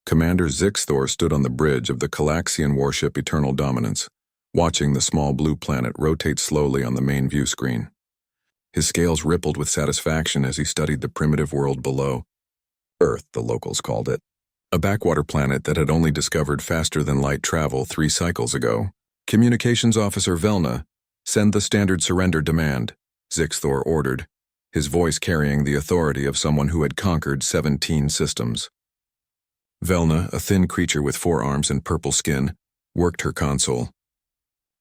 Commander Zixthor stood on the bridge of the Calaxian warship Eternal Dominance, watching the small blue planet rotate slowly on the main view screen. His scales rippled with satisfaction as he studied the primitive world below. Earth, the locals called it. A backwater planet that had only discovered faster-than-light travel 3 cycles ago. Communications Officer Velna, send the standard surrender demand, Zixthor ordered, his voice carrying the authority of someone who had conquered 17 systems. Velna, a thin creature with 4 arms and purple skin, worked her console.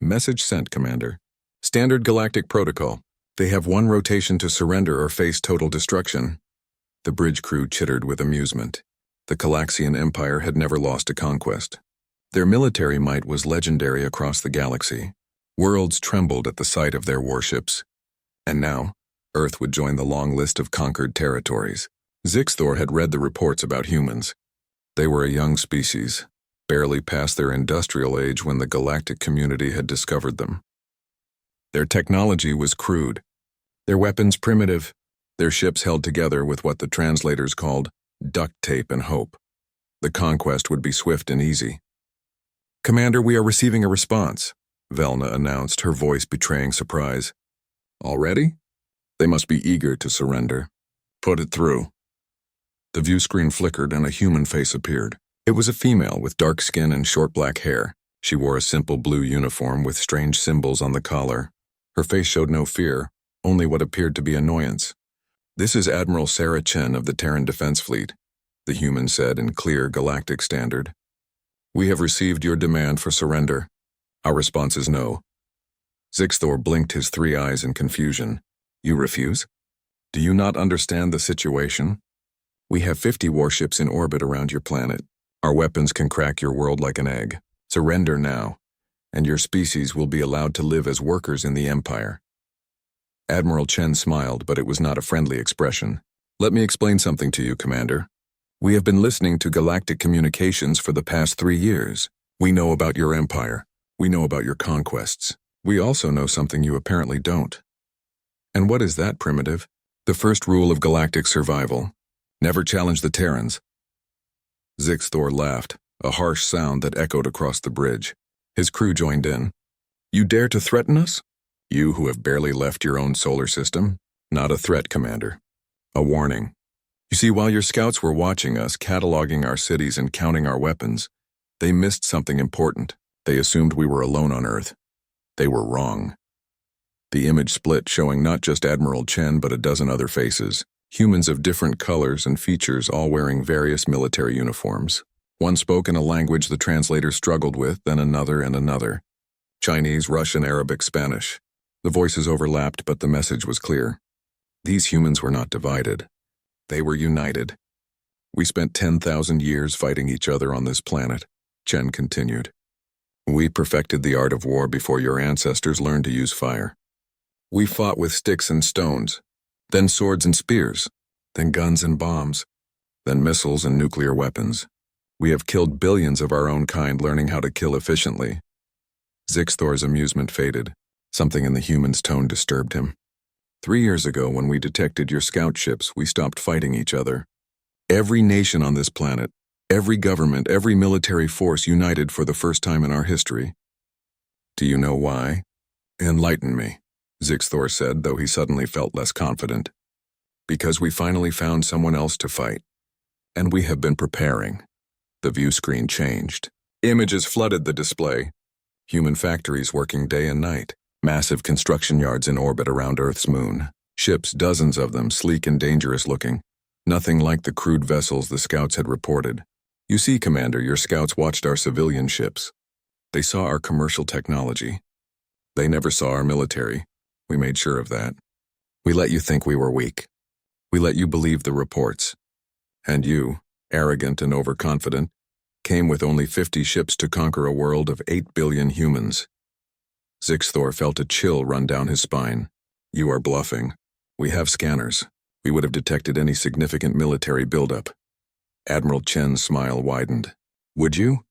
Message sent, Commander. Standard galactic protocol. They have 1 rotation to surrender or face total destruction. The bridge crew chittered with amusement. The Calaxian Empire had never lost a conquest. Their military might was legendary across the galaxy. Worlds trembled at the sight of their warships. And now, Earth would join the long list of conquered territories. Zixthor had read the reports about humans. They were a young species, barely past their industrial age when the galactic community had discovered them. Their technology was crude, their weapons primitive, their ships held together with what the translators called duct tape and hope. The conquest would be swift and easy. Commander, we are receiving a response, Velna announced, her voice betraying surprise. Already? They must be eager to surrender. Put it through. The view screen flickered and a human face appeared. It was a female with dark skin and short black hair. She wore a simple blue uniform with strange symbols on the collar. Her face showed no fear, only what appeared to be annoyance. This is Admiral Sarah Chen of the Terran Defense Fleet, the human said in clear galactic standard. We have received your demand for surrender. Our response is no. Zixthor blinked his 3 eyes in confusion. You refuse? Do you not understand the situation? We have 50 warships in orbit around your planet. Our weapons can crack your world like an egg. Surrender now, and your species will be allowed to live as workers in the Empire. Admiral Chen smiled, but it was not a friendly expression. Let me explain something to you, Commander. We have been listening to galactic communications for the past 3 years. We know about your empire. We know about your conquests. We also know something you apparently don't. And what is that, Primitive? The first rule of galactic survival. Never challenge the Terrans. Zixthor laughed, a harsh sound that echoed across the bridge. His crew joined in. You dare to threaten us? You who have barely left your own solar system? Not a threat, Commander. A warning. You see, while your scouts were watching us, cataloging our cities and counting our weapons, they missed something important. They assumed we were alone on Earth. They were wrong. The image split, showing not just Admiral Chen but a dozen other faces. Humans of different colors and features, all wearing various military uniforms. One spoke in a language the translator struggled with, then another and another. Chinese, Russian, Arabic, Spanish. The voices overlapped, but the message was clear. These humans were not divided. They were united. We spent 10,000 years fighting each other on this planet, Chen continued. We perfected the art of war before your ancestors learned to use fire. We fought with sticks and stones, then swords and spears, then guns and bombs, then missiles and nuclear weapons. We have killed billions of our own kind learning how to kill efficiently. Zixthor's amusement faded. Something in the human's tone disturbed him. 3 years ago, when we detected your scout ships, we stopped fighting each other. Every nation on this planet, every government, every military force united for the first time in our history. Do you know why? Enlighten me, Zixthor said, though he suddenly felt less confident. Because we finally found someone else to fight. And we have been preparing. The view screen changed. Images flooded the display. Human factories working day and night. Massive construction yards in orbit around Earth's moon. Ships, dozens of them, sleek and dangerous looking. Nothing like the crude vessels the scouts had reported. You see, Commander, your scouts watched our civilian ships. They saw our commercial technology. They never saw our military. We made sure of that. We let you think we were weak. We let you believe the reports. And you, arrogant and overconfident, came with only 50 ships to conquer a world of 8 billion humans. Zixthor felt a chill run down his spine. You are bluffing. We have scanners. We would have detected any significant military buildup. Admiral Chen's smile widened. Would you?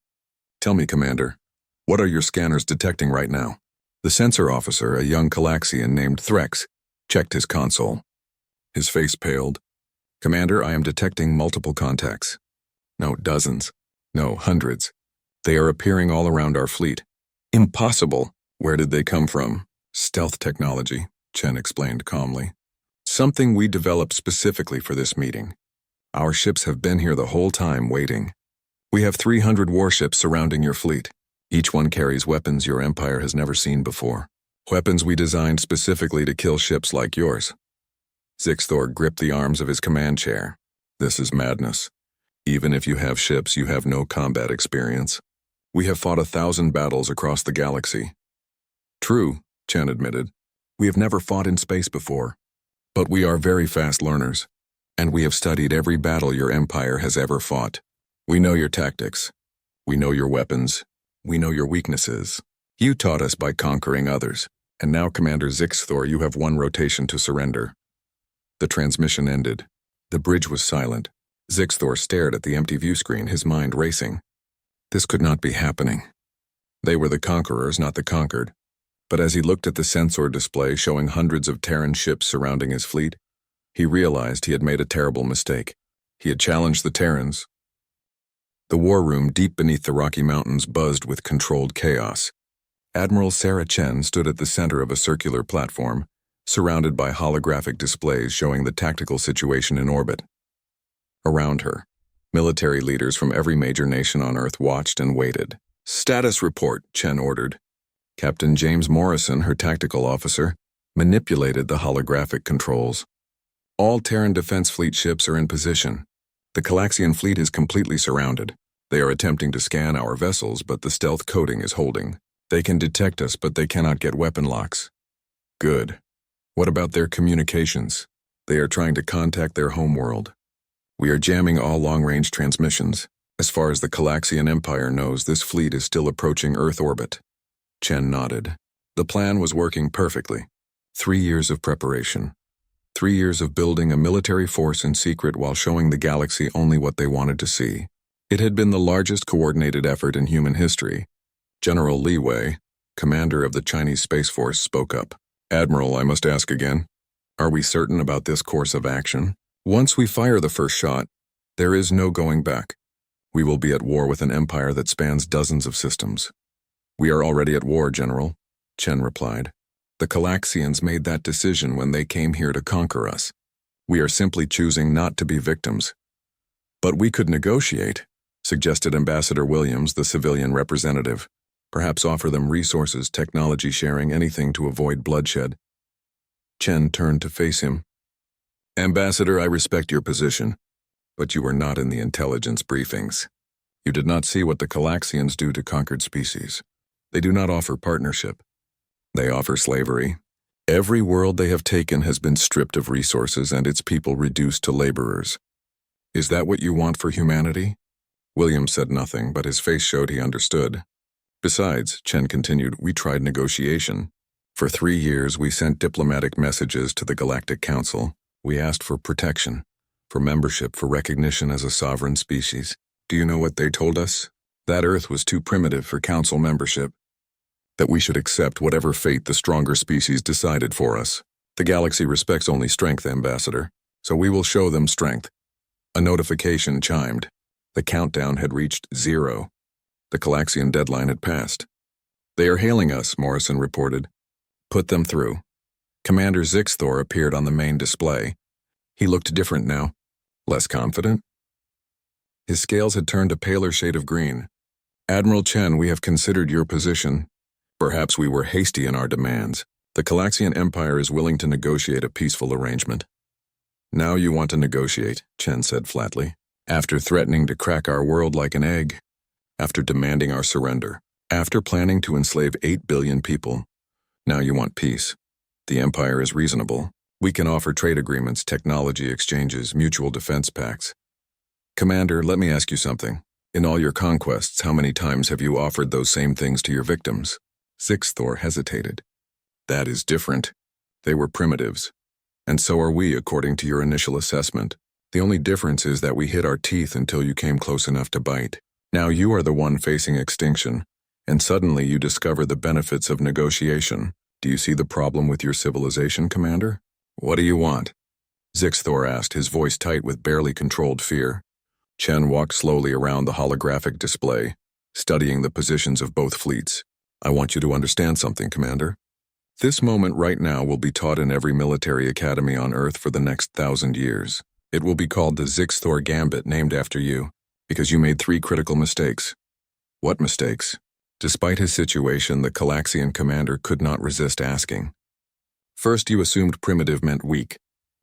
Tell me, Commander, what are your scanners detecting right now? The sensor officer, a young Calaxian named Threx, checked his console. His face paled. Commander, I am detecting multiple contacts. No, dozens. No, hundreds. They are appearing all around our fleet. Impossible. Where did they come from? Stealth technology, Chen explained calmly. Something we developed specifically for this meeting. Our ships have been here the whole time waiting. We have 300 warships surrounding your fleet. Each one carries weapons your empire has never seen before. Weapons we designed specifically to kill ships like yours. Zixthor gripped the arms of his command chair. This is madness. Even if you have ships, you have no combat experience. We have fought 1,000 battles across the galaxy. True, Chen admitted. We have never fought in space before. But we are very fast learners, and we have studied every battle your empire has ever fought. We know your tactics. We know your weapons. We know your weaknesses. You taught us by conquering others, and now, Commander Zixthor, you have one rotation to surrender. The transmission ended. The bridge was silent. Zixthor stared at the empty view screen, his mind racing. This could not be happening. They were the conquerors, not the conquered. But as he looked at the sensor display showing hundreds of Terran ships surrounding his fleet, he realized he had made a terrible mistake. He had challenged the Terrans. The war room deep beneath the Rocky Mountains buzzed with controlled chaos. Admiral Sarah Chen stood at the center of a circular platform, surrounded by holographic displays showing the tactical situation in orbit. Around her, military leaders from every major nation on Earth watched and waited. "Status report," Chen ordered. Captain James Morrison, her tactical officer, manipulated the holographic controls. All Terran Defense Fleet ships are in position. The Calaxian fleet is completely surrounded. They are attempting to scan our vessels, but the stealth coating is holding. They can detect us, but they cannot get weapon locks. Good. What about their communications? They are trying to contact their homeworld. We are jamming all long-range transmissions. As far as the Calaxian Empire knows, this fleet is still approaching Earth orbit. Chen nodded. The plan was working perfectly. 3 years of preparation. 3 years of building a military force in secret while showing the galaxy only what they wanted to see. It had been the largest coordinated effort in human history. General Li Wei, commander of the Chinese Space Force, spoke up. "Admiral, I must ask again. Are we certain about this course of action? Once we fire the first shot, there is no going back. We will be at war with an empire that spans dozens of systems." "We are already at war, General," Chen replied. "The Calaxians made that decision when they came here to conquer us. We are simply choosing not to be victims." "But we could negotiate," suggested Ambassador Williams, the civilian representative. "Perhaps offer them resources, technology sharing, anything to avoid bloodshed." Chen turned to face him. "Ambassador, I respect your position, but you were not in the intelligence briefings. You did not see what the Calaxians do to conquered species. They do not offer partnership. They offer slavery. Every world they have taken has been stripped of resources and its people reduced to laborers. Is that what you want for humanity?" William said nothing, but his face showed he understood. "Besides," Chen continued, "we tried negotiation. For 3 years we sent diplomatic messages to the Galactic Council. We asked for protection, for membership, for recognition as a sovereign species. Do you know what they told us? That Earth was too primitive for Council membership. That we should accept whatever fate the stronger species decided for us. The galaxy respects only strength, Ambassador, so we will show them strength." A notification chimed. The countdown had reached 0. The Calaxian deadline had passed. "They are hailing us," Morrison reported. "Put them through." Commander Zixthor appeared on the main display. He looked different now. Less confident? His scales had turned a paler shade of green. "Admiral Chen, we have considered your position. Perhaps we were hasty in our demands. The Calaxian Empire is willing to negotiate a peaceful arrangement." "Now you want to negotiate," Chen said flatly. "After threatening to crack our world like an egg. After demanding our surrender. After planning to enslave 8 billion people. Now you want peace. The Empire is reasonable. We can offer trade agreements, technology exchanges, mutual defense pacts. Commander, let me ask you something. In all your conquests, how many times have you offered those same things to your victims?" Zixthor hesitated. "That is different. They were primitives. And so are we, according to your initial assessment. The only difference is that we hid our teeth until you came close enough to bite. Now you are the one facing extinction, and suddenly you discover the benefits of negotiation. Do you see the problem with your civilization, Commander? What do you want?" Zixthor asked, his voice tight with barely controlled fear. Chen walked slowly around the holographic display, studying the positions of both fleets. I want you to understand something, Commander. This moment right now will be taught in every military academy on Earth for the next 1,000 years. It will be called the Zixthor Gambit, named after you, because you made 3 critical mistakes. What mistakes? Despite his situation, the Calaxian commander could not resist asking. First, you assumed primitive meant weak.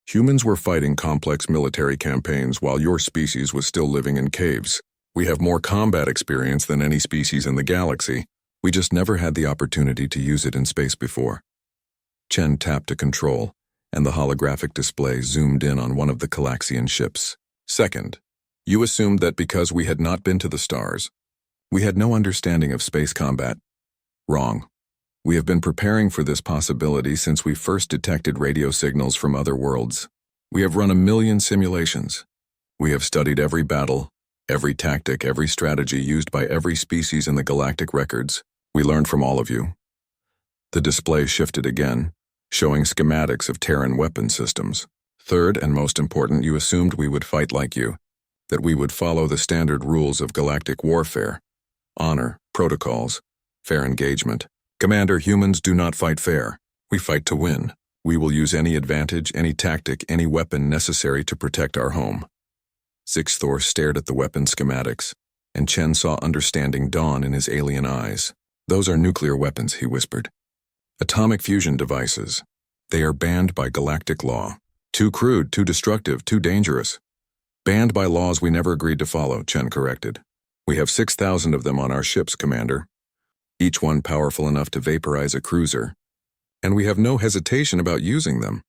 Humans were fighting complex military campaigns while your species was still living in caves. We have more combat experience than any species in the galaxy. We just never had the opportunity to use it in space before. Chen tapped a control, and the holographic display zoomed in on one of the Calaxian ships. Second, you assumed that because we had not been to the stars, we had no understanding of space combat. Wrong. We have been preparing for this possibility since we first detected radio signals from other worlds. We have run 1,000,000 simulations. We have studied every battle, every tactic, every strategy used by every species in the galactic records. We learned from all of you. The display shifted again, showing schematics of Terran weapon systems. Third, and most important, you assumed we would fight like you, that we would follow the standard rules of galactic warfare: honor, protocols, fair engagement. Commander, humans do not fight fair. We fight to win. We will use any advantage, any tactic, any weapon necessary to protect our home. Zixthor stared at the weapon schematics, and Chen saw understanding dawn in his alien eyes. Those are nuclear weapons, he whispered. Atomic fusion devices. They are banned by galactic law. Too crude, too destructive, too dangerous. Banned by laws we never agreed to follow, Chen corrected. We have 6,000 of them on our ships, Commander. Each one powerful enough to vaporize a cruiser. And we have no hesitation about using them.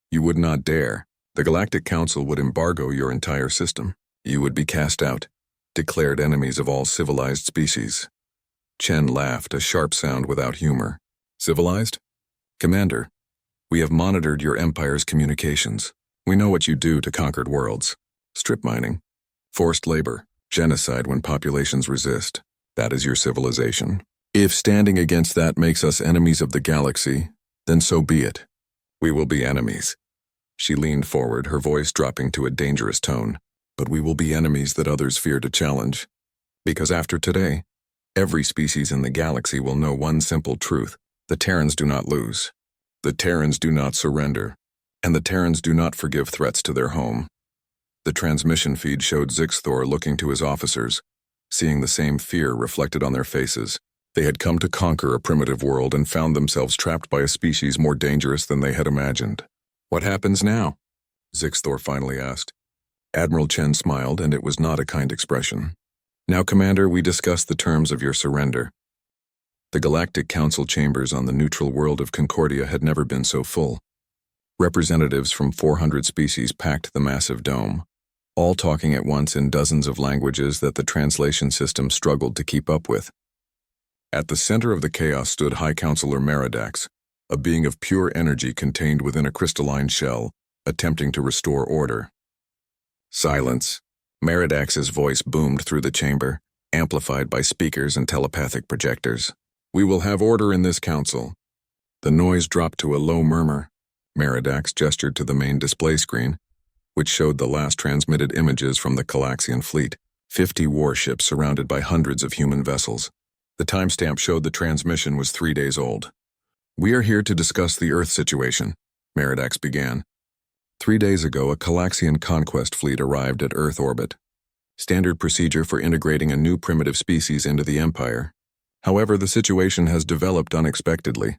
You would not dare. The Galactic Council would embargo your entire system. You would be cast out, declared enemies of all civilized species. Chen laughed, a sharp sound without humor. Civilized? Commander, we have monitored your empire's communications. We know what you do to conquered worlds. Strip mining, forced labor, genocide when populations resist. That is your civilization. If standing against that makes us enemies of the galaxy, then so be it. We will be enemies. She leaned forward, her voice dropping to a dangerous tone. But we will be enemies that others fear to challenge. Because after today, every species in the galaxy will know one simple truth: the Terrans do not lose. The Terrans do not surrender. And the Terrans do not forgive threats to their home. The transmission feed showed Zixthor looking to his officers, seeing the same fear reflected on their faces. They had come to conquer a primitive world and found themselves trapped by a species more dangerous than they had imagined. What happens now? Zixthor finally asked. Admiral Chen smiled, and it was not a kind expression. Now, Commander, we discuss the terms of your surrender. The Galactic Council chambers on the neutral world of Concordia had never been so full. Representatives from 400 species packed the massive dome, all talking at once in dozens of languages that the translation system struggled to keep up with. At the center of the chaos stood High Counselor Meridax, a being of pure energy contained within a crystalline shell, attempting to restore order. Silence. Meridax's voice boomed through the chamber, amplified by speakers and telepathic projectors. We will have order in this council. The noise dropped to a low murmur. Meridax gestured to the main display screen, which showed the last transmitted images from the Calaxian fleet, 50 warships surrounded by hundreds of human vessels. The timestamp showed the transmission was 3 days old. We are here to discuss the Earth situation, Meridax began. 3 days ago, a Calaxian conquest fleet arrived at Earth orbit. Standard procedure for integrating a new primitive species into the Empire. However, the situation has developed unexpectedly.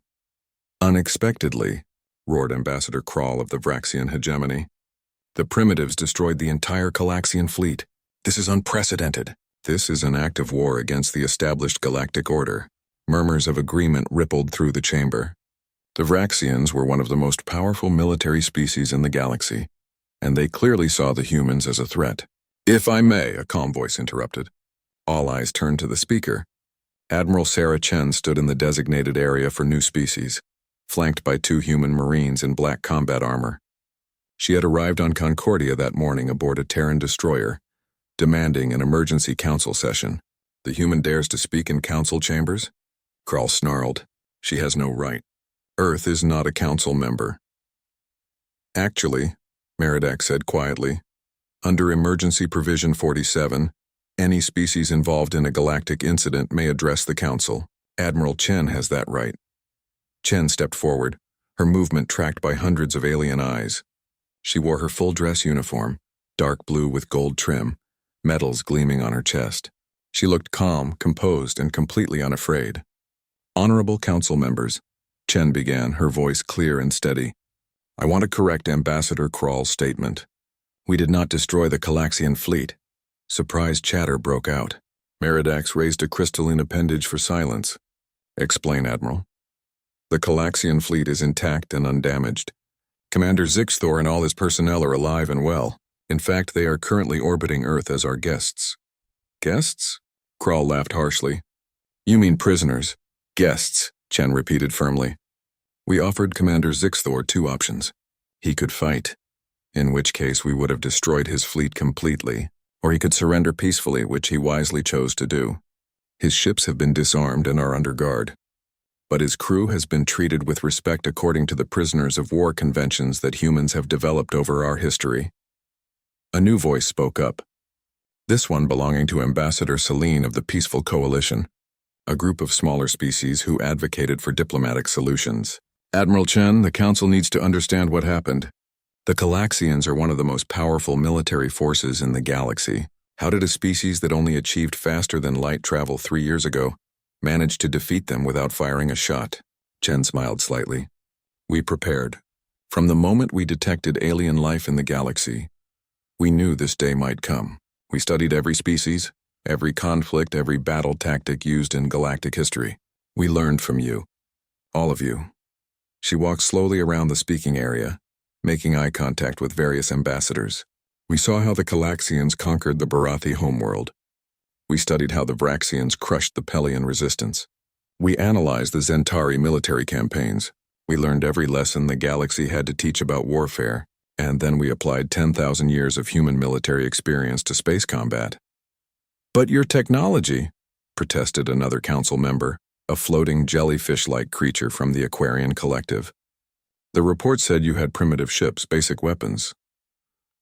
Unexpectedly, roared Ambassador Krall of the Vraxian hegemony. The primitives destroyed the entire Calaxian fleet. This is unprecedented. This is an act of war against the established galactic order. Murmurs of agreement rippled through the chamber. The Vraxians were one of the most powerful military species in the galaxy, and they clearly saw the humans as a threat. If I may, a calm voice interrupted. All eyes turned to the speaker. Admiral Sarah Chen stood in the designated area for new species, flanked by 2 human marines in black combat armor. She had arrived on Concordia that morning aboard a Terran destroyer, demanding an emergency council session. The human dares to speak in council chambers? Krall snarled. She has no right. Earth is not a council member. Actually, Meridax said quietly, Under Emergency Provision 47, any species involved in a galactic incident may address the Council. Admiral Chen has that right. Chen stepped forward, her movement tracked by hundreds of alien eyes. She wore her full dress uniform, dark blue with gold trim, medals gleaming on her chest. She looked calm, composed, and completely unafraid. Honorable Council members, Chen began, her voice clear and steady. I want to correct Ambassador Krall's statement. We did not destroy the Calaxian fleet. Surprised chatter broke out. Meridax raised a crystalline appendage for silence. Explain, Admiral. The Calaxian fleet is intact and undamaged. Commander Zixthor and all his personnel are alive and well. In fact, they are currently orbiting Earth as our guests. Guests? Krall laughed harshly. You mean prisoners. Guests, Chen repeated firmly. We offered Commander Zixthor two options. He could fight, in which case we would have destroyed his fleet completely, or he could surrender peacefully, which he wisely chose to do. His ships have been disarmed and are under guard. But his crew has been treated with respect according to the prisoners of war conventions that humans have developed over our history. A new voice spoke up. This one belonging to Ambassador Celine of the Peaceful Coalition, a group of smaller species who advocated for diplomatic solutions. Admiral Chen, the Council needs to understand what happened. The Calaxians are one of the most powerful military forces in the galaxy. How did a species that only achieved faster than light travel 3 years ago manage to defeat them without firing a shot? Chen smiled slightly. We prepared. From the moment we detected alien life in the galaxy, we knew this day might come. We studied every species, every conflict, every battle tactic used in galactic history. We learned from you. All of you. She walked slowly around the speaking area, making eye contact with various ambassadors. We saw how the Calaxians conquered the Barathi homeworld. We studied how the Vraxians crushed the Pelian resistance. We analyzed the Zentari military campaigns. We learned every lesson the galaxy had to teach about warfare, and then we applied 10,000 years of human military experience to space combat. But your technology, protested another council member, a floating jellyfish-like creature from the Aquarian Collective. The report said you had primitive ships, basic weapons.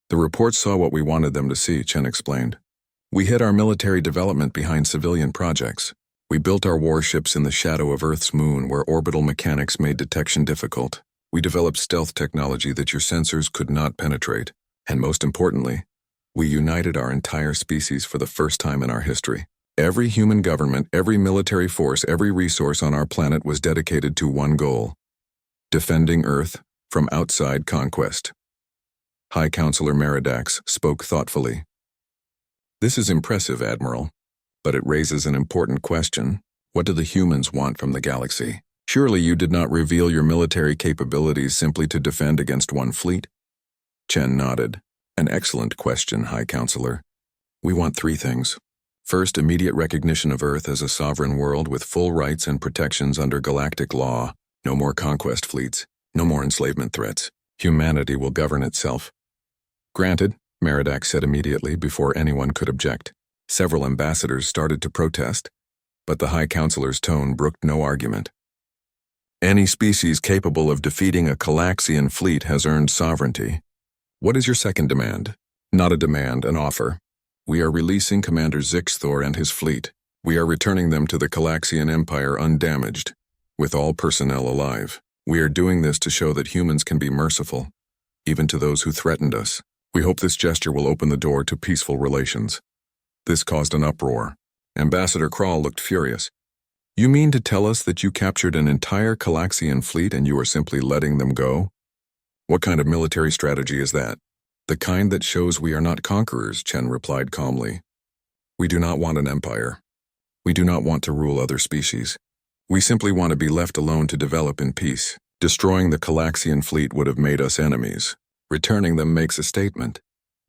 The report saw what we wanted them to see, Chen explained. We hid our military development behind civilian projects. We built our warships in the shadow of Earth's moon where orbital mechanics made detection difficult. We developed stealth technology that your sensors could not penetrate. And most importantly, we united our entire species for the first time in our history. Every human government, every military force, every resource on our planet was dedicated to one goal: defending Earth from outside conquest. High Counselor Meridax spoke thoughtfully. This is impressive, Admiral, but it raises an important question. What do the humans want from the galaxy? Surely you did not reveal your military capabilities simply to defend against one fleet? Chen nodded. An excellent question, High Counselor. We want 3 things. First, immediate recognition of Earth as a sovereign world with full rights and protections under galactic law. No more conquest fleets. No more enslavement threats. Humanity will govern itself. Granted, Meridax said immediately before anyone could object. Several ambassadors started to protest, but the High Counselor's tone brooked no argument. Any species capable of defeating a Calaxian fleet has earned sovereignty. What is your second demand? Not a demand, an offer. We are releasing Commander Zixthor and his fleet. We are returning them to the Calaxian Empire undamaged, with all personnel alive. We are doing this to show that humans can be merciful, even to those who threatened us. We hope this gesture will open the door to peaceful relations. This caused an uproar. Ambassador Krall looked furious. You mean to tell us that you captured an entire Calaxian fleet and you are simply letting them go? What kind of military strategy is that? The kind that shows we are not conquerors, Chen replied calmly. We do not want an empire. We do not want to rule other species. We simply want to be left alone to develop in peace. Destroying the Calaxian fleet would have made us enemies. Returning them makes a statement.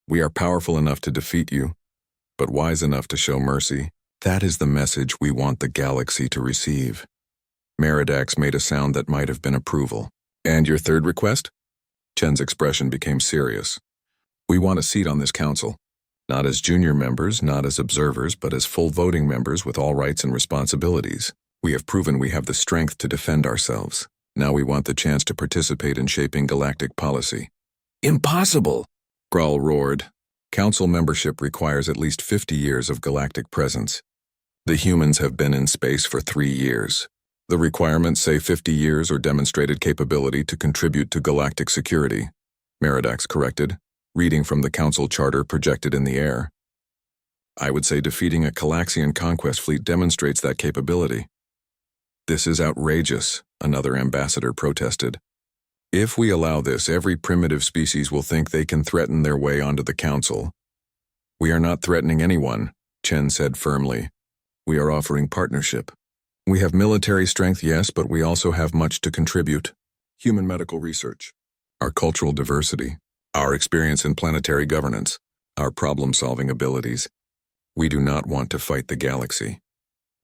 We are powerful enough to defeat you, but wise enough to show mercy. That is the message we want the galaxy to receive. Meridax made a sound that might have been approval. And your third request? Chen's expression became serious. We want a seat on this council. Not as junior members, not as observers, but as full voting members with all rights and responsibilities. We have proven we have the strength to defend ourselves. Now we want the chance to participate in shaping galactic policy. Impossible! Krall roared. Council membership requires at least 50 years of galactic presence. The humans have been in space for 3 years. The requirements say 50 years or demonstrated capability to contribute to galactic security. Meridax corrected, reading from the Council charter projected in the air. I would say defeating a Calaxian conquest fleet demonstrates that capability. This is outrageous, another ambassador protested. If we allow this, every primitive species will think they can threaten their way onto the Council. We are not threatening anyone, Chen said firmly. We are offering partnership. We have military strength, yes, but we also have much to contribute. Human medical research, our cultural diversity, our experience in planetary governance, our problem-solving abilities. We do not want to fight the galaxy.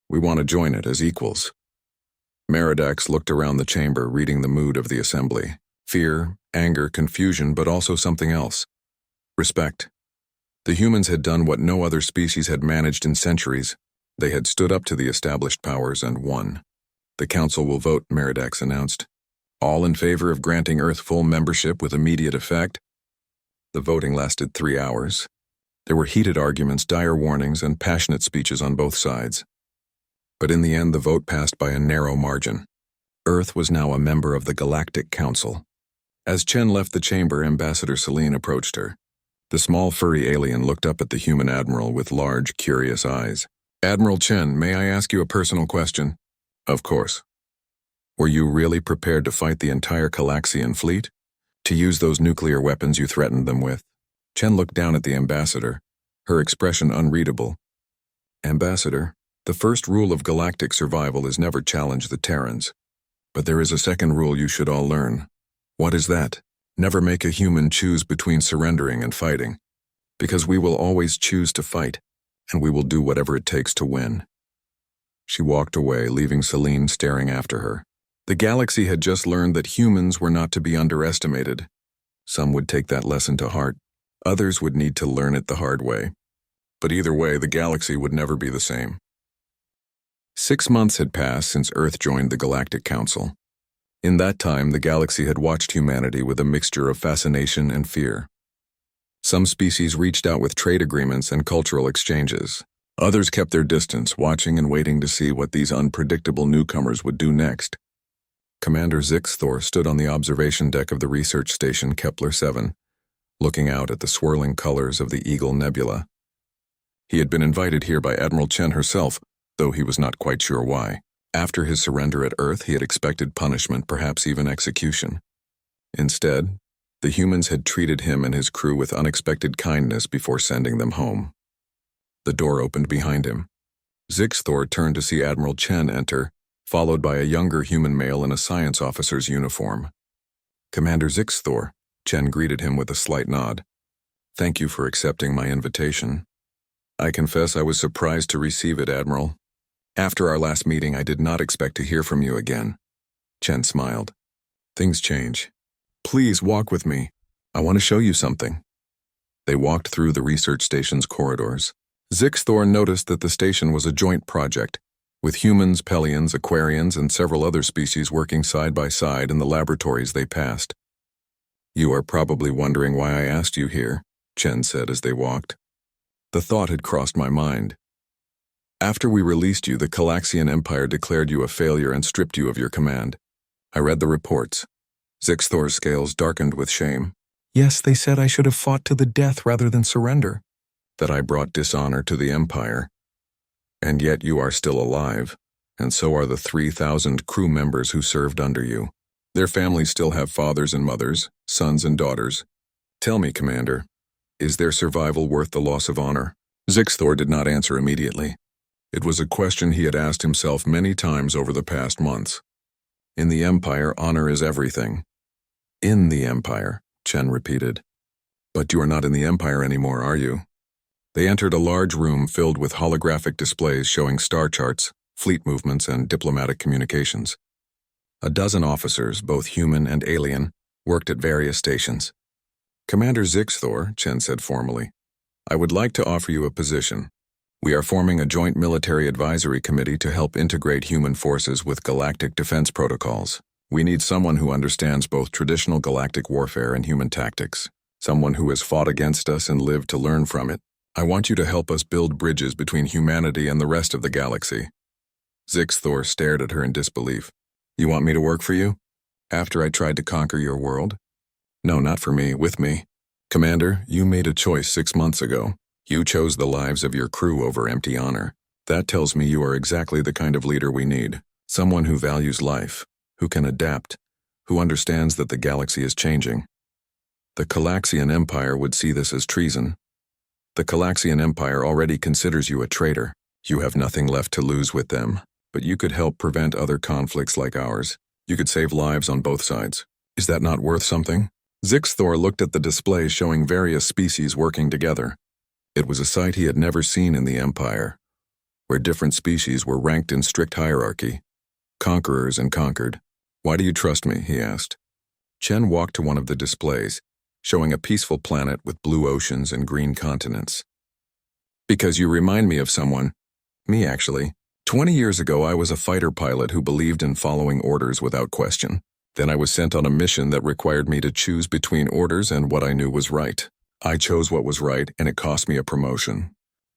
We want to join it as equals. Meridax looked around the chamber, reading the mood of the assembly. Fear, anger, confusion, but also something else. Respect. The humans had done what no other species had managed in centuries. They had stood up to the established powers and won. The Council will vote, Meridax announced. All in favor of granting Earth full membership with immediate effect? The voting lasted 3 hours. There were heated arguments, dire warnings, and passionate speeches on both sides. But in the end, the vote passed by a narrow margin. Earth was now a member of the Galactic Council. As Chen left the chamber, Ambassador Celine approached her. The small furry alien looked up at the human admiral with large, curious eyes. Admiral Chen, may I ask you a personal question? Of course. Were you really prepared to fight the entire Calaxian fleet? To use those nuclear weapons you threatened them with? Chen looked down at the ambassador, her expression unreadable. Ambassador, the first rule of galactic survival is never challenge the Terrans. But there is a second rule you should all learn. What is that? Never make a human choose between surrendering and fighting. Because we will always choose to fight, and we will do whatever it takes to win. She walked away, leaving Celine staring after her. The galaxy had just learned that humans were not to be underestimated. Some would take that lesson to heart. Others would need to learn it the hard way. But either way, the galaxy would never be the same. 6 months had passed since Earth joined the Galactic Council. In that time, the galaxy had watched humanity with a mixture of fascination and fear. Some species reached out with trade agreements and cultural exchanges. Others kept their distance, watching and waiting to see what these unpredictable newcomers would do next. Commander Zixthor stood on the observation deck of the research station Kepler-7, looking out at the swirling colors of the Eagle Nebula. He had been invited here by Admiral Chen herself, though he was not quite sure why. After his surrender at Earth, he had expected punishment, perhaps even execution. Instead, the humans had treated him and his crew with unexpected kindness before sending them home. The door opened behind him. Zixthor turned to see Admiral Chen enter, followed by a younger human male in a science officer's uniform. Commander Zixthor, Chen greeted him with a slight nod. Thank you for accepting my invitation. I confess I was surprised to receive it, Admiral. After our last meeting, I did not expect to hear from you again. Chen smiled. Things change. Please walk with me. I want to show you something. They walked through the research station's corridors. Zixthor noticed that the station was a joint project, with humans, Pelians, Aquarians, and several other species working side by side in the laboratories they passed. You are probably wondering why I asked you here, Chen said as they walked. The thought had crossed my mind. After we released you, the Calaxian Empire declared you a failure and stripped you of your command. I read the reports. Zixthor's scales darkened with shame. Yes, they said I should have fought to the death rather than surrender. That I brought dishonor to the Empire. And yet you are still alive, and so are the 3,000 crew members who served under you. Their families still have fathers and mothers, sons and daughters. Tell me, Commander, is their survival worth the loss of honor? Zixthor did not answer immediately. It was a question he had asked himself many times over the past months. In the Empire, honor is everything. In the Empire, Chen repeated. But you are not in the Empire anymore, are you? They entered a large room filled with holographic displays showing star charts, fleet movements, and diplomatic communications. A dozen officers, both human and alien, worked at various stations. Commander Zixthor, Chen said formally, I would like to offer you a position. We are forming a joint military advisory committee to help integrate human forces with galactic defense protocols. We need someone who understands both traditional galactic warfare and human tactics, someone who has fought against us and lived to learn from it. I want you to help us build bridges between humanity and the rest of the galaxy. Zixthor stared at her in disbelief. You want me to work for you? After I tried to conquer your world? No, not for me, with me. Commander, you made a choice 6 months ago. You chose the lives of your crew over empty honor. That tells me you are exactly the kind of leader we need. Someone who values life, who can adapt, who understands that the galaxy is changing. The Calaxian Empire would see this as treason. The Calaxian Empire already considers you a traitor. You have nothing left to lose with them, but you could help prevent other conflicts like ours. You could save lives on both sides. Is that not worth something? Zixthor looked at the display showing various species working together. It was a sight he had never seen in the Empire, where different species were ranked in strict hierarchy. Conquerors and conquered. Why do you trust me? He asked. Chen walked to one of the displays, showing a peaceful planet with blue oceans and green continents. Because you remind me of someone. Me, actually. 20 years ago, I was a fighter pilot who believed in following orders without question. Then I was sent on a mission that required me to choose between orders and what I knew was right. I chose what was right, and it cost me a promotion.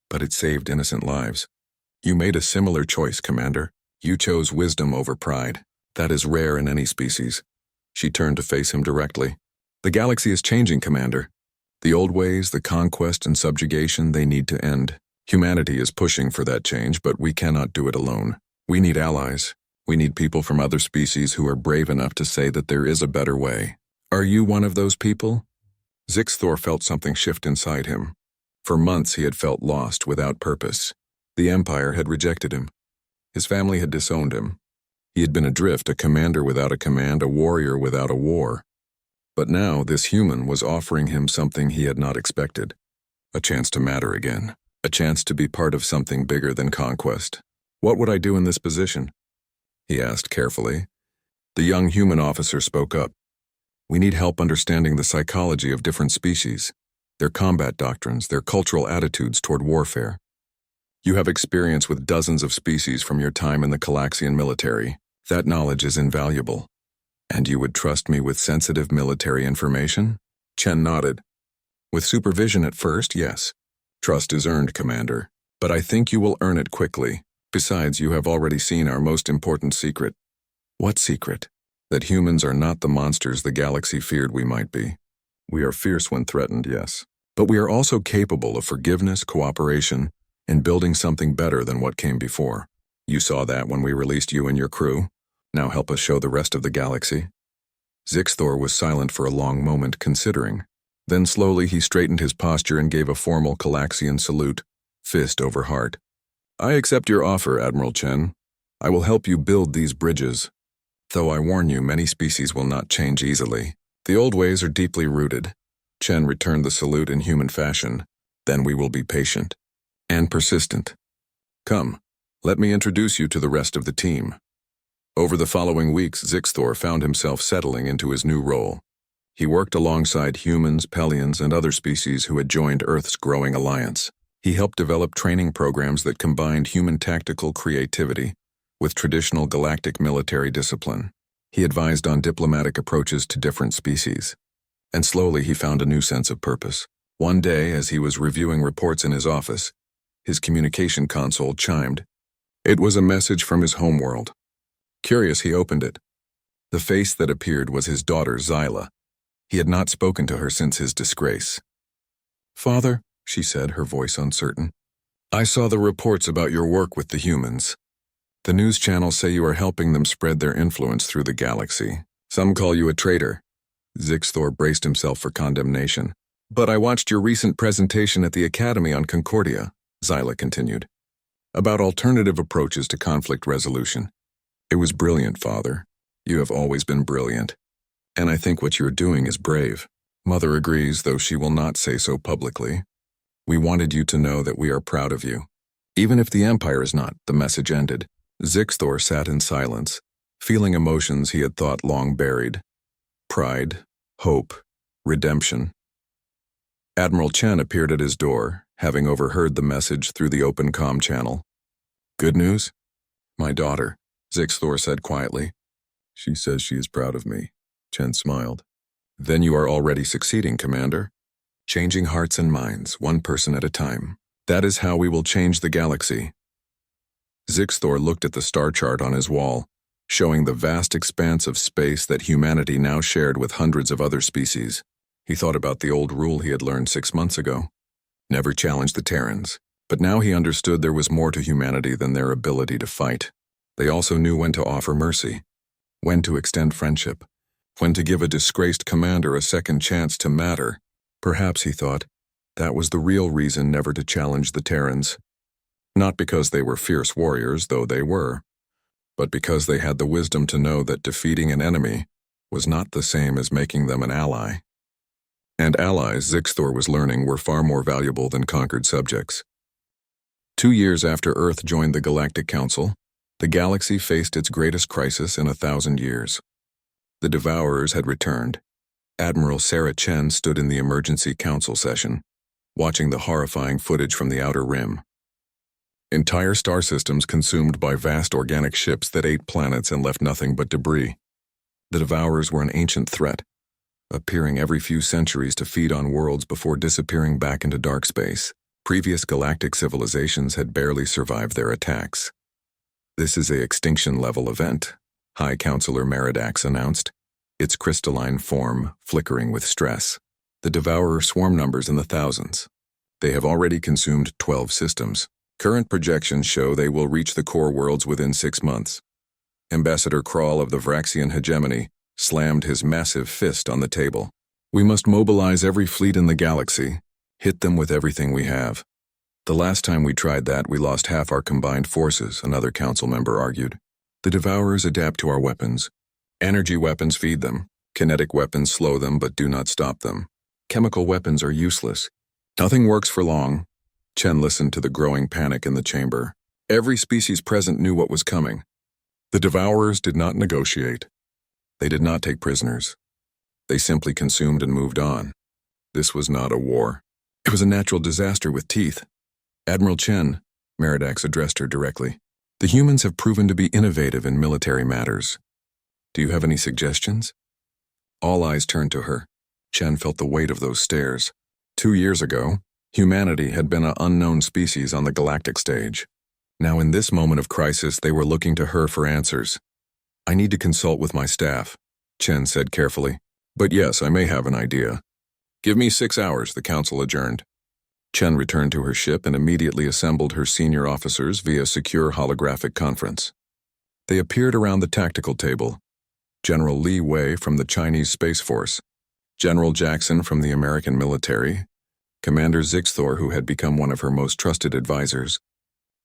But it saved innocent lives. You made a similar choice, Commander. You chose wisdom over pride. That is rare in any species. She turned to face him directly. The galaxy is changing, Commander. The old ways, the conquest and subjugation, they need to end. Humanity is pushing for that change, but we cannot do it alone. We need allies. We need people from other species who are brave enough to say that there is a better way. Are you one of those people? Zixthor felt something shift inside him. For months he had felt lost, without purpose. The Empire had rejected him. His family had disowned him. He had been adrift, a commander without a command, a warrior without a war. But now this human was offering him something he had not expected. A chance to matter again. A chance to be part of something bigger than conquest. What would I do in this position? He asked carefully. The young human officer spoke up. We need help understanding the psychology of different species, their combat doctrines, their cultural attitudes toward warfare. You have experience with dozens of species from your time in the Calaxian military. That knowledge is invaluable. And you would trust me with sensitive military information? Chen nodded. With supervision at first, yes. Trust is earned, Commander. But I think you will earn it quickly. Besides, you have already seen our most important secret. What secret? That humans are not the monsters the galaxy feared we might be. We are fierce when threatened, yes. But we are also capable of forgiveness, cooperation, and building something better than what came before. You saw that when we released you and your crew. Now help us show the rest of the galaxy. Zixthor was silent for a long moment, considering. Then slowly he straightened his posture and gave a formal Calaxian salute, fist over heart. I accept your offer, Admiral Chen. I will help you build these bridges. Though I warn you, many species will not change easily. The old ways are deeply rooted. Chen returned the salute in human fashion. Then we will be patient. And persistent. Come, let me introduce you to the rest of the team. Over the following weeks, Zixthor found himself settling into his new role. He worked alongside humans, Pelians, and other species who had joined Earth's growing alliance. He helped develop training programs that combined human tactical creativity with traditional galactic military discipline. He advised on diplomatic approaches to different species. And slowly he found a new sense of purpose. One day, as he was reviewing reports in his office, his communication console chimed. It was a message from his homeworld. Curious, he opened it. The face that appeared was his daughter, Zyla. He had not spoken to her since his disgrace. Father, she said, her voice uncertain, I saw the reports about your work with the humans. The news channels say you are helping them spread their influence through the galaxy. Some call you a traitor. Zixthor braced himself for condemnation. But I watched your recent presentation at the Academy on Concordia, Zyla continued, about alternative approaches to conflict resolution. It was brilliant, Father. You have always been brilliant. And I think what you are doing is brave. Mother agrees, though she will not say so publicly. We wanted you to know that we are proud of you. Even if the Empire is not, the message ended. Zixthor sat in silence, feeling emotions he had thought long buried. Pride, hope, redemption. Admiral Chen appeared at his door, having overheard the message through the open comm channel. Good news? My daughter, Zixthor said quietly. She says she is proud of me. Chen smiled. Then you are already succeeding, Commander. Changing hearts and minds, one person at a time. That is how we will change the galaxy. Zixthor looked at the star chart on his wall, showing the vast expanse of space that humanity now shared with hundreds of other species. He thought about the old rule he had learned 6 months ago. Never challenge the Terrans. But now he understood there was more to humanity than their ability to fight. They also knew when to offer mercy, when to extend friendship, when to give a disgraced commander a second chance to matter. Perhaps, he thought, that was the real reason never to challenge the Terrans. Not because they were fierce warriors, though they were, but because they had the wisdom to know that defeating an enemy was not the same as making them an ally. And allies, Zixthor was learning, were far more valuable than conquered subjects. 2 years after Earth joined the Galactic Council, the galaxy faced its greatest crisis in 1,000 years. The Devourers had returned. Admiral Sarah Chen stood in the emergency council session, watching the horrifying footage from the outer rim. Entire star systems consumed by vast organic ships that ate planets and left nothing but debris. The Devourers were an ancient threat, appearing every few centuries to feed on worlds before disappearing back into dark space. Previous galactic civilizations had barely survived their attacks. "This is an extinction-level event," High Counselor Meridax announced, its crystalline form flickering with stress. The Devourer swarm numbers in the thousands. They have already consumed 12 systems. Current projections show they will reach the core worlds within 6 months. Ambassador Kral of the Vraxian hegemony slammed his massive fist on the table. "We must mobilize every fleet in the galaxy, hit them with everything we have." "The last time we tried that, we lost half our combined forces," another council member argued. "The Devourers adapt to our weapons. Energy weapons feed them. Kinetic weapons slow them but do not stop them. Chemical weapons are useless. Nothing works for long." Chen listened to the growing panic in the chamber. Every species present knew what was coming. The Devourers did not negotiate. They did not take prisoners. They simply consumed and moved on. This was not a war. It was a natural disaster with teeth. "Admiral Chen," Meridax addressed her directly, "the humans have proven to be innovative in military matters. Do you have any suggestions?" All eyes turned to her. Chen felt the weight of those stares. 2 years ago, humanity had been an unknown species on the galactic stage. Now in this moment of crisis, they were looking to her for answers. "I need to consult with my staff," Chen said carefully. "But yes, I may have an idea." "Give me 6 hours," the council adjourned. Chen returned to her ship and immediately assembled her senior officers via secure holographic conference. They appeared around the tactical table. General Li Wei from the Chinese Space Force, General Jackson from the American military, Commander Zixthor, who had become one of her most trusted advisors,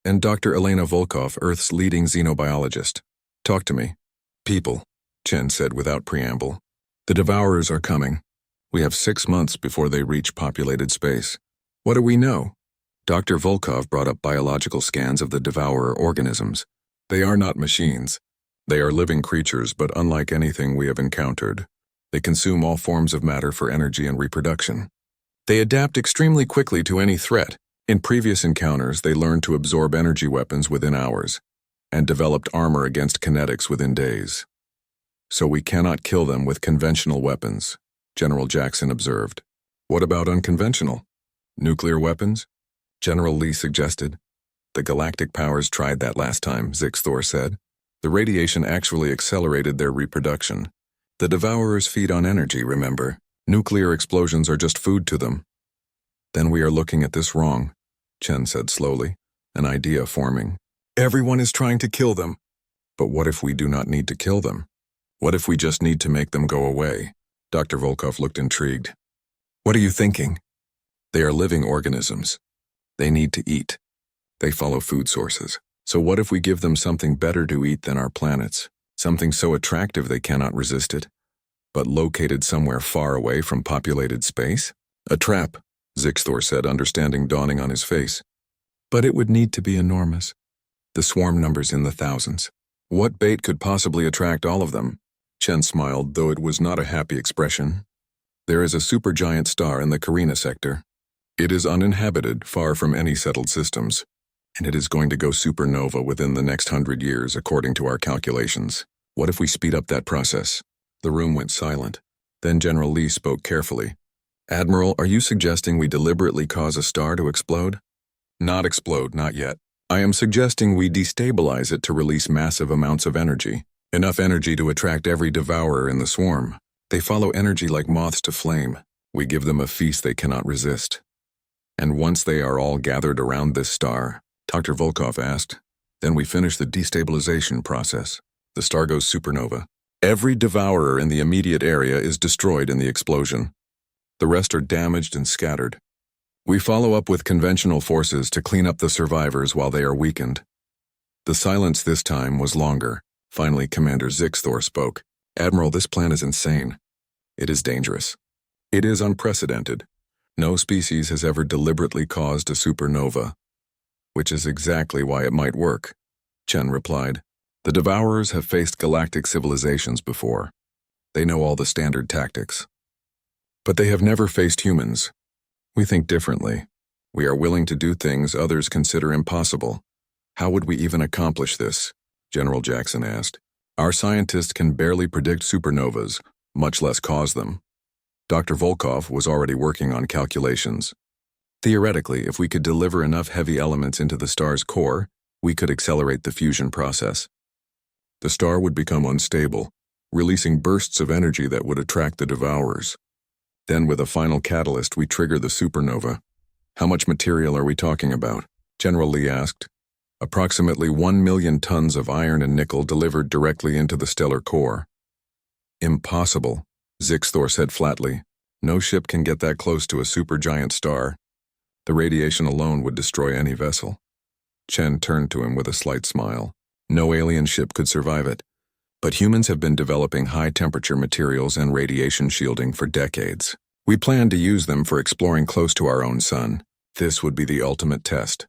and Dr. Elena Volkov, Earth's leading xenobiologist. "Talk to me." "People," Chen said without preamble. "The Devourers are coming. We have 6 months before they reach populated space. What do we know?" Dr. Volkov brought up biological scans of the Devourer organisms. "They are not machines. They are living creatures, but unlike anything we have encountered. They consume all forms of matter for energy and reproduction. They adapt extremely quickly to any threat. In previous encounters, they learned to absorb energy weapons within hours, and developed armor against kinetics within days. So we cannot kill them with conventional weapons," General Jackson observed. "What about unconventional? Nuclear weapons?" General Li suggested. "The galactic powers tried that last time," Zixthor said. "The radiation actually accelerated their reproduction. The Devourers feed on energy, remember? Nuclear explosions are just food to them." "Then we are looking at this wrong," Chen said slowly, an idea forming. "Everyone is trying to kill them." "But what if we do not need to kill them? What if we just need to make them go away?" Dr. Volkov looked intrigued. "What are you thinking?" "They are living organisms. They need to eat. They follow food sources. So what if we give them something better to eat than our planets? Something so attractive they cannot resist it, but located somewhere far away from populated space?" "A trap," Zixthor said, understanding dawning on his face. "But it would need to be enormous. The swarm numbers in the thousands. What bait could possibly attract all of them?" Chen smiled, though it was not a happy expression. "There is a supergiant star in the Carina sector. It is uninhabited, far from any settled systems, and it is going to go supernova within the next 100 years, according to our calculations. What if we speed up that process?" The room went silent. Then General Li spoke carefully. Admiral, are you suggesting we deliberately cause a star to explode? Not explode, not yet. I am suggesting we destabilize it to release massive amounts of energy. Enough energy to attract every devourer in the swarm. They follow energy like moths to flame. We give them a feast they cannot resist. And once they are all gathered around this star, Dr. Volkov asked, then we finish the destabilization process. The star goes supernova. Every devourer in the immediate area is destroyed in the explosion. The rest are damaged and scattered. We follow up with conventional forces to clean up the survivors while they are weakened. The silence this time was longer. Finally, Commander Zixthor spoke. Admiral, this plan is insane. It is dangerous. It is unprecedented. No species has ever deliberately caused a supernova, which is exactly why it might work, Chen replied. The Devourers have faced galactic civilizations before. They know all the standard tactics. But they have never faced humans. We think differently. We are willing to do things others consider impossible. How would we even accomplish this? General Jackson asked. Our scientists can barely predict supernovas, much less cause them. Dr. Volkov was already working on calculations. Theoretically, if we could deliver enough heavy elements into the star's core, we could accelerate the fusion process. The star would become unstable, releasing bursts of energy that would attract the Devourers. Then with a final catalyst, we trigger the supernova. How much material are we talking about? General Lee asked. Approximately 1 million tons of iron and nickel delivered directly into the stellar core. Impossible, Zixthor said flatly. No ship can get that close to a supergiant star. The radiation alone would destroy any vessel. Chen turned to him with a slight smile. No alien ship could survive it. But humans have been developing high-temperature materials and radiation shielding for decades. We plan to use them for exploring close to our own sun. This would be the ultimate test.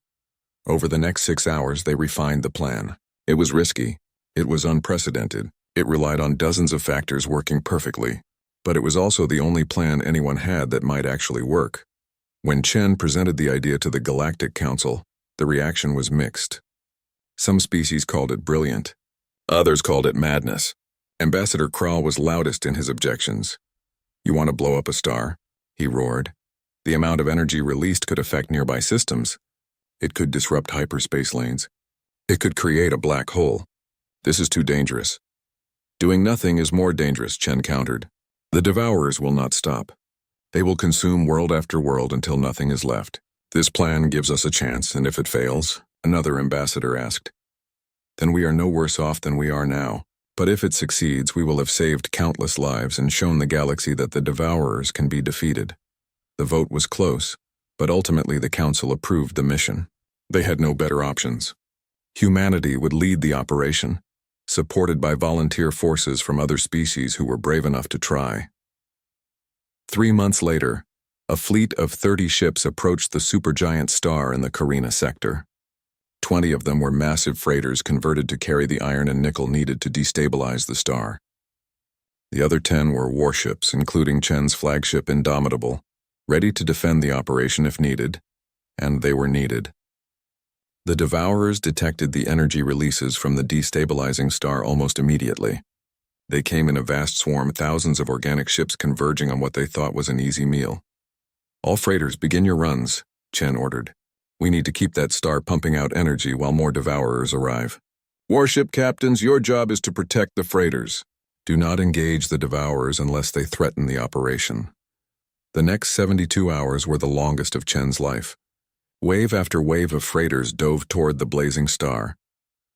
Over the next 6 hours, they refined the plan. It was risky. It was unprecedented. It relied on dozens of factors working perfectly. But it was also the only plan anyone had that might actually work. When Chen presented the idea to the Galactic Council, the reaction was mixed. Some species called it brilliant. Others called it madness. Ambassador Kral was loudest in his objections. You want to blow up a star? He roared. The amount of energy released could affect nearby systems. It could disrupt hyperspace lanes. It could create a black hole. This is too dangerous. Doing nothing is more dangerous, Chen countered. The Devourers will not stop. They will consume world after world until nothing is left. This plan gives us a chance, and if it fails, another ambassador asked. Then we are no worse off than we are now. But if it succeeds, we will have saved countless lives and shown the galaxy that the Devourers can be defeated. The vote was close, but ultimately the Council approved the mission. They had no better options. Humanity would lead the operation, supported by volunteer forces from other species who were brave enough to try. 3 months later, a fleet of 30 ships approached the supergiant star in the Carina sector. 20 of them were massive freighters converted to carry the iron and nickel needed to destabilize the star. The other 10 were warships, including Chen's flagship Indomitable, ready to defend the operation if needed, and they were needed. The Devourers detected the energy releases from the destabilizing star almost immediately. They came in a vast swarm, thousands of organic ships converging on what they thought was an easy meal. All freighters, begin your runs, Chen ordered. We need to keep that star pumping out energy while more Devourers arrive. Warship captains, your job is to protect the freighters. Do not engage the Devourers unless they threaten the operation. The next 72 hours were the longest of Chen's life. Wave after wave of freighters dove toward the blazing star,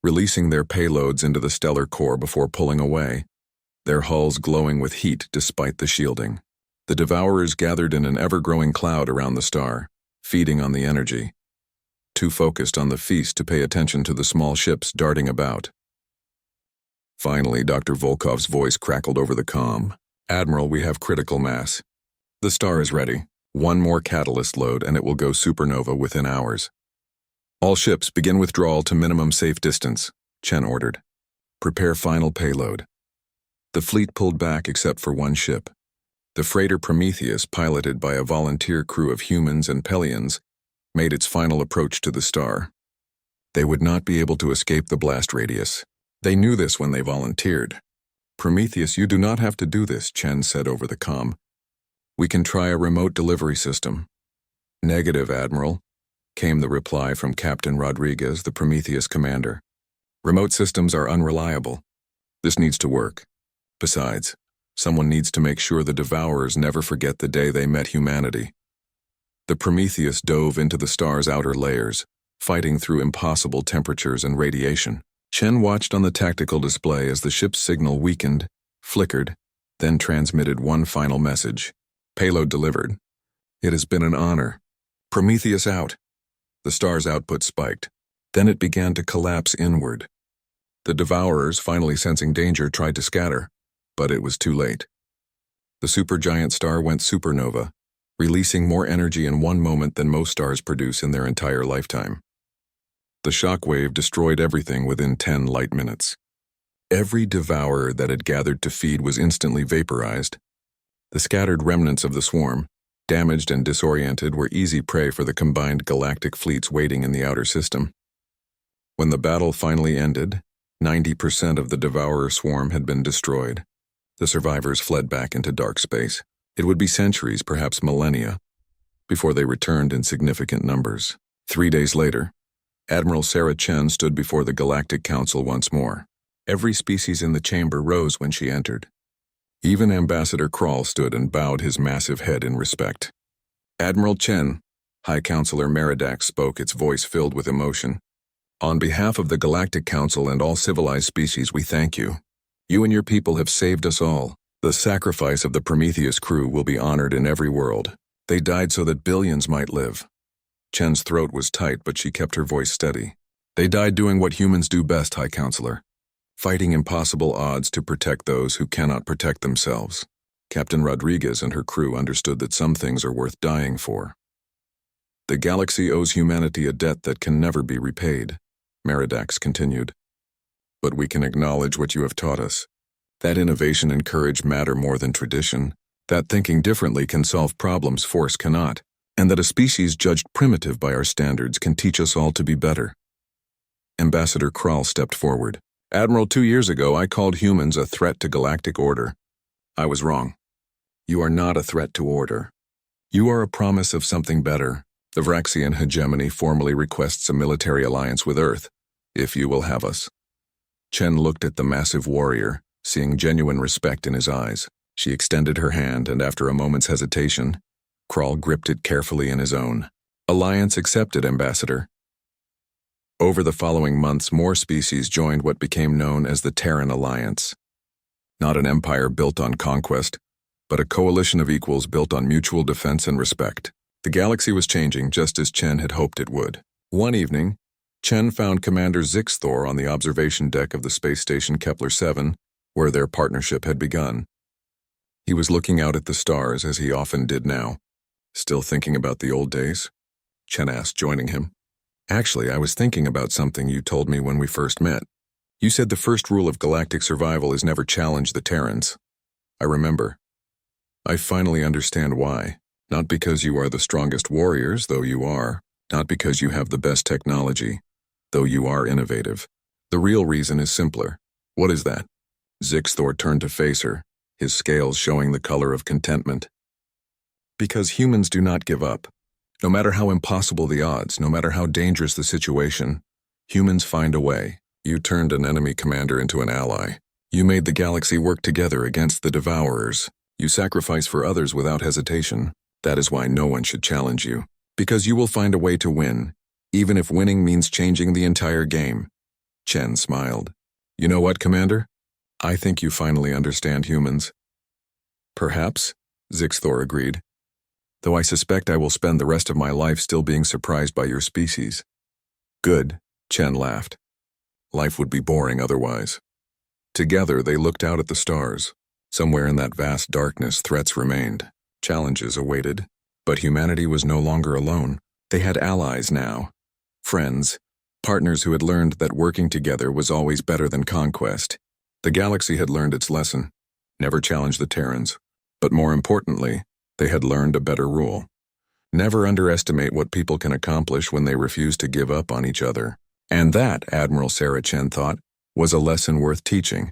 releasing their payloads into the stellar core before pulling away, their hulls glowing with heat despite the shielding. The Devourers gathered in an ever-growing cloud around the star, feeding on the energy, too focused on the feast to pay attention to the small ships darting about. Finally, Dr. Volkov's voice crackled over the comm. Admiral, we have critical mass. The star is ready. One more catalyst load and it will go supernova within hours. All ships begin withdrawal to minimum safe distance, Chen ordered. Prepare final payload. The fleet pulled back except for one ship. The freighter Prometheus, piloted by a volunteer crew of humans and Pelians, made its final approach to the star. They would not be able to escape the blast radius. They knew this when they volunteered. Prometheus, you do not have to do this, Chen said over the comm. We can try a remote delivery system. Negative, Admiral, came the reply from Captain Rodriguez, the Prometheus commander. Remote systems are unreliable. This needs to work. Besides, someone needs to make sure the Devourers never forget the day they met humanity. The Prometheus dove into the star's outer layers, fighting through impossible temperatures and radiation. Chen watched on the tactical display as the ship's signal weakened, flickered, then transmitted one final message. Payload delivered. It has been an honor. Prometheus out. The star's output spiked. Then it began to collapse inward. The Devourers, finally sensing danger, tried to scatter, but it was too late. The supergiant star went supernova, releasing more energy in one moment than most stars produce in their entire lifetime. The shock wave destroyed everything within 10 light minutes. Every devourer that had gathered to feed was instantly vaporized. The scattered remnants of the swarm, damaged and disoriented, were easy prey for the combined galactic fleets waiting in the outer system. When the battle finally ended, 90% of the devourer swarm had been destroyed. The survivors fled back into dark space. It would be centuries, perhaps millennia, before they returned in significant numbers. 3 days later, Admiral Sarah Chen stood before the Galactic Council once more. Every species in the chamber rose when she entered. Even Ambassador Krall stood and bowed his massive head in respect. Admiral Chen, High Counselor Meridax spoke, its voice filled with emotion. On behalf of the Galactic Council and all civilized species, we thank you. You and your people have saved us all. The sacrifice of the Prometheus crew will be honored in every world. They died so that billions might live. Chen's throat was tight, but she kept her voice steady. They died doing what humans do best, High Counselor. Fighting impossible odds to protect those who cannot protect themselves. Captain Rodriguez and her crew understood that some things are worth dying for. The galaxy owes humanity a debt that can never be repaid, Meridax continued. But we can acknowledge what you have taught us. That innovation and courage matter more than tradition, that thinking differently can solve problems force cannot, and that a species judged primitive by our standards can teach us all to be better. Ambassador Krall stepped forward. Admiral, 2 years ago I called humans a threat to galactic order. I was wrong. You are not a threat to order. You are a promise of something better. The Vraxian hegemony formally requests a military alliance with Earth, if you will have us. Chen looked at the massive warrior, seeing genuine respect in his eyes. She extended her hand, and after a moment's hesitation, Krall gripped it carefully in his own. Alliance accepted, Ambassador. Over the following months, more species joined what became known as the Terran Alliance. Not an empire built on conquest, but a coalition of equals built on mutual defense and respect. The galaxy was changing just as Chen had hoped it would. One evening, Chen found Commander Zixthor on the observation deck of the space station Kepler-7, where their partnership had begun. He was looking out at the stars, as he often did now. Still thinking about the old days? Chen asked, joining him. Actually, I was thinking about something you told me when we first met. You said the first rule of galactic survival is never challenge the Terrans. I remember. I finally understand why. Not because you are the strongest warriors, though you are. Not because you have the best technology, though you are innovative. The real reason is simpler. What is that? Zixthor turned to face her, his scales showing the color of contentment. Because humans do not give up. No matter how impossible the odds, no matter how dangerous the situation, humans find a way. You turned an enemy commander into an ally. You made the galaxy work together against the Devourers. You sacrifice for others without hesitation. That is why no one should challenge you. Because you will find a way to win, even if winning means changing the entire game. Chen smiled. You know what, Commander? I think you finally understand humans. Perhaps, Zixthor agreed. Though I suspect I will spend the rest of my life still being surprised by your species. Good, Chen laughed. Life would be boring otherwise. Together they looked out at the stars. Somewhere in that vast darkness threats remained. Challenges awaited. But humanity was no longer alone. They had allies now. Friends. Partners who had learned that working together was always better than conquest. The galaxy had learned its lesson. Never challenge the Terrans. But more importantly, they had learned a better rule. Never underestimate what people can accomplish when they refuse to give up on each other. And that, Admiral Sarah Chen thought, was a lesson worth teaching.